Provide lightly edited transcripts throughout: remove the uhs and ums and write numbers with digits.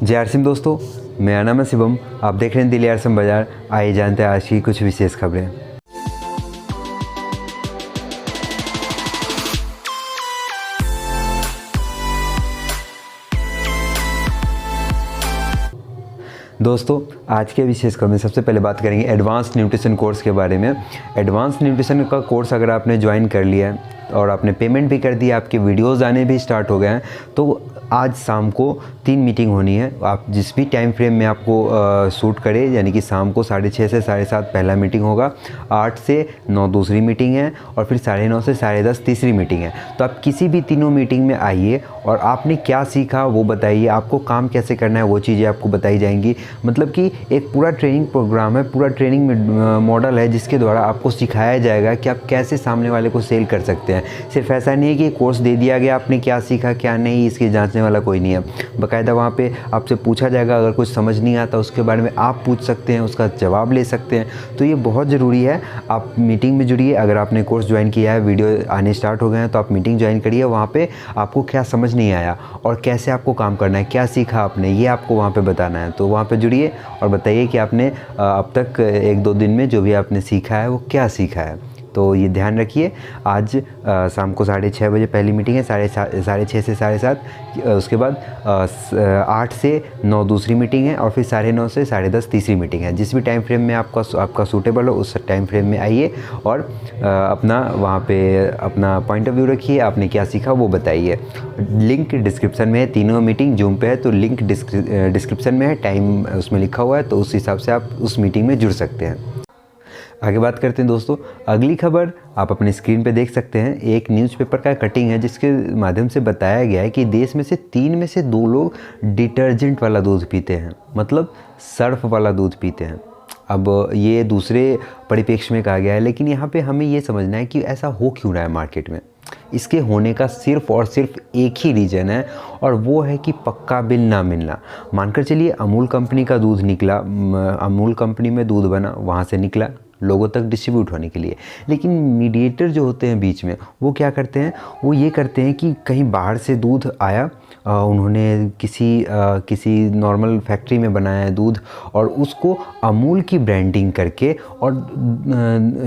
जय आर सिंह दोस्तों, मेरा नाम है शिवम। आप देख रहे हैं दिल्ली आर बाज़ार। आइए जानते हैं आज की कुछ विशेष खबरें। दोस्तों, आज के विशेष खबर में सबसे पहले बात करेंगे एडवांस न्यूट्रिशन कोर्स के बारे में। एडवांस न्यूट्रिशन का कोर्स अगर आपने ज्वाइन कर लिया है और आपने पेमेंट भी कर दिया, आपके वीडियोज़ आने भी स्टार्ट हो गए हैं, तो आज शाम को 3 मीटिंग होनी है। आप जिस भी टाइम फ्रेम में आपको सूट करे, यानी कि शाम को 6:30 से 7:30 पहला मीटिंग होगा, 8 से 9 दूसरी मीटिंग है और फिर 9:30 से 10:30 तीसरी मीटिंग है। तो आप किसी भी तीनों मीटिंग में आइए और आपने क्या सीखा वो बताइए, आपको काम कैसे करना है वो चीज़ें आपको बताई जाएंगी। मतलब कि एक पूरा ट्रेनिंग प्रोग्राम है, पूरा ट्रेनिंग मॉडल है जिसके द्वारा आपको सिखाया जाएगा कि आप कैसे सामने वाले को सेल कर सकते हैं। सिर्फ ऐसा नहीं है कि कोर्स दे दिया गया, आपने क्या सीखा क्या नहीं इसकी जांचने वाला कोई नहीं है। बाकायदा वहाँ पे आपसे पूछा जाएगा, अगर कुछ समझ नहीं आता उसके बारे में आप पूछ सकते हैं, उसका जवाब ले सकते हैं। तो ये बहुत ज़रूरी है। आप मीटिंग में जुड़िए। अगर आपने कोर्स ज्वाइन किया है, वीडियो आने स्टार्ट हो गए हैं, तो आप मीटिंग ज्वाइन करिए। वहाँ पे आपको क्या समझ नहीं आया और कैसे आपको काम करना है, क्या सीखा आपने, ये आपको वहाँ पे बताना है। तो वहाँ पे जुड़िए और बताइए कि आपने अब तक 1-2 दिन में जो भी आपने सीखा है वो क्या सीखा है। तो ये ध्यान रखिए। आज शाम को 6:30 बजे पहली मीटिंग है, 6:30 से 7:30। उसके बाद 8 से 9 दूसरी मीटिंग है और फिर 9:30 से 10:30 तीसरी मीटिंग है। जिस भी टाइम फ्रेम में आपका सूटेबल हो उस टाइम फ्रेम में आइए और अपना वहाँ पे अपना पॉइंट ऑफ व्यू रखिए। आपने क्या सीखा वो बताइए। लिंक डिस्क्रिप्शन में है, तीनों मीटिंग जूम पे है, तो लिंक डिस्क्रिप्शन में है, टाइम उसमें लिखा हुआ है, तो उस हिसाब से आप उस मीटिंग में जुड़ सकते हैं। आगे बात करते हैं दोस्तों। अगली खबर आप अपनी स्क्रीन पे देख सकते हैं। एक न्यूज़पेपर का कटिंग है जिसके माध्यम से बताया गया है कि देश में से 3 में से 2 लोग डिटर्जेंट वाला दूध पीते हैं, मतलब सर्फ वाला दूध पीते हैं। अब ये दूसरे परिप्रेक्ष्य में कहा गया है, लेकिन यहाँ पे हमें ये समझना है कि ऐसा हो क्यों रहा है मार्केट में। इसके होने का सिर्फ और सिर्फ एक ही रीज़न है और वो है कि पक्का बिल ना मिलना। मानकर चलिए अमूल कंपनी का दूध निकला, अमूल कंपनी में दूध बना, वहाँ से निकला लोगों तक डिस्ट्रीब्यूट होने के लिए। लेकिन मीडिएटर जो होते हैं बीच में, वो क्या करते हैं, वो ये करते हैं कि कहीं बाहर से दूध आया, उन्होंने किसी नॉर्मल फैक्ट्री में बनाया है दूध और उसको अमूल की ब्रांडिंग करके और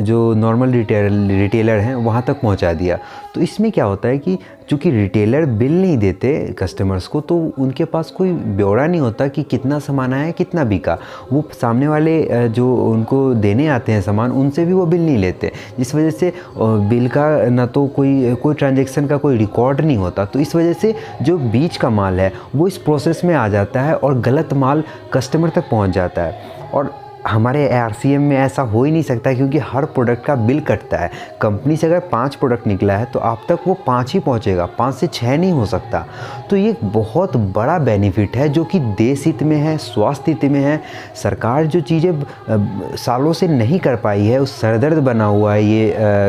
जो नॉर्मल रिटेलर हैं वहाँ तक पहुँचा दिया। तो इसमें क्या होता है कि चूँकि रिटेलर बिल नहीं देते कस्टमर्स को, तो उनके पास कोई ब्यौरा नहीं होता कि कितना सामान आया कितना बिका। वो सामने वाले जो उनको देने आते हैं सामान, उनसे भी वो बिल नहीं लेते, जिस वजह से बिल का ना तो कोई ट्रांजैक्शन का कोई रिकॉर्ड नहीं होता। तो इस वजह से जो बीच का माल है वो इस प्रोसेस में आ जाता है और गलत माल कस्टमर तक पहुंच जाता है। और हमारे आरसीएम में ऐसा हो ही नहीं सकता, क्योंकि हर प्रोडक्ट का बिल कटता है। कंपनी से अगर 5 प्रोडक्ट निकला है तो आप तक वो 5 ही पहुंचेगा, 5 से 6 नहीं हो सकता। तो ये बहुत बड़ा बेनिफिट है जो कि देश हित में है, स्वास्थ्य हित में है। सरकार जो चीज़ें सालों से नहीं कर पाई है, उस सरदर्द बना हुआ है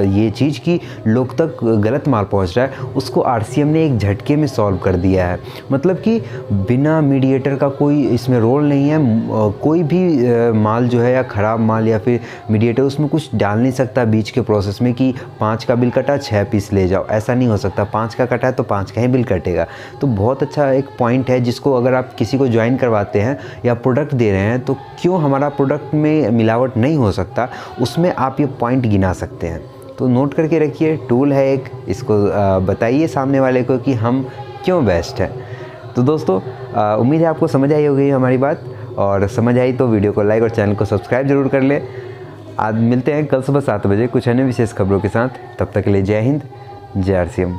ये चीज़ कि लोग तक गलत माल पहुँच रहा है, उसको आरसीएम ने एक झटके में सॉल्व कर दिया है। मतलब कि बिना मीडिएटर का कोई इसमें रोल नहीं है। कोई भी माल जो है, या ख़राब माल या फिर मीडिएटर उसमें कुछ डाल नहीं सकता बीच के प्रोसेस में कि 5 का बिल कटा 6 पीस ले जाओ। ऐसा नहीं हो सकता। 5 का कटा है तो 5 का ही बिल कटेगा। तो बहुत अच्छा एक पॉइंट है जिसको अगर आप किसी को ज्वाइन करवाते हैं या प्रोडक्ट दे रहे हैं, तो क्यों हमारा प्रोडक्ट में मिलावट नहीं हो सकता, उसमें आप ये पॉइंट गिना सकते हैं। तो नोट करके रखिए, टूल है एक, इसको बताइए सामने वाले को कि हम क्यों बेस्ट हैं। तो दोस्तों, उम्मीद है आपको समझ आई होगी हमारी बात, और समझ आई तो वीडियो को लाइक और चैनल को सब्सक्राइब जरूर कर ले। आज मिलते हैं कल सुबह 7 बजे कुछ अन्य विशेष खबरों के साथ। तब तक के लिए जय हिंद, जय आर सी एम।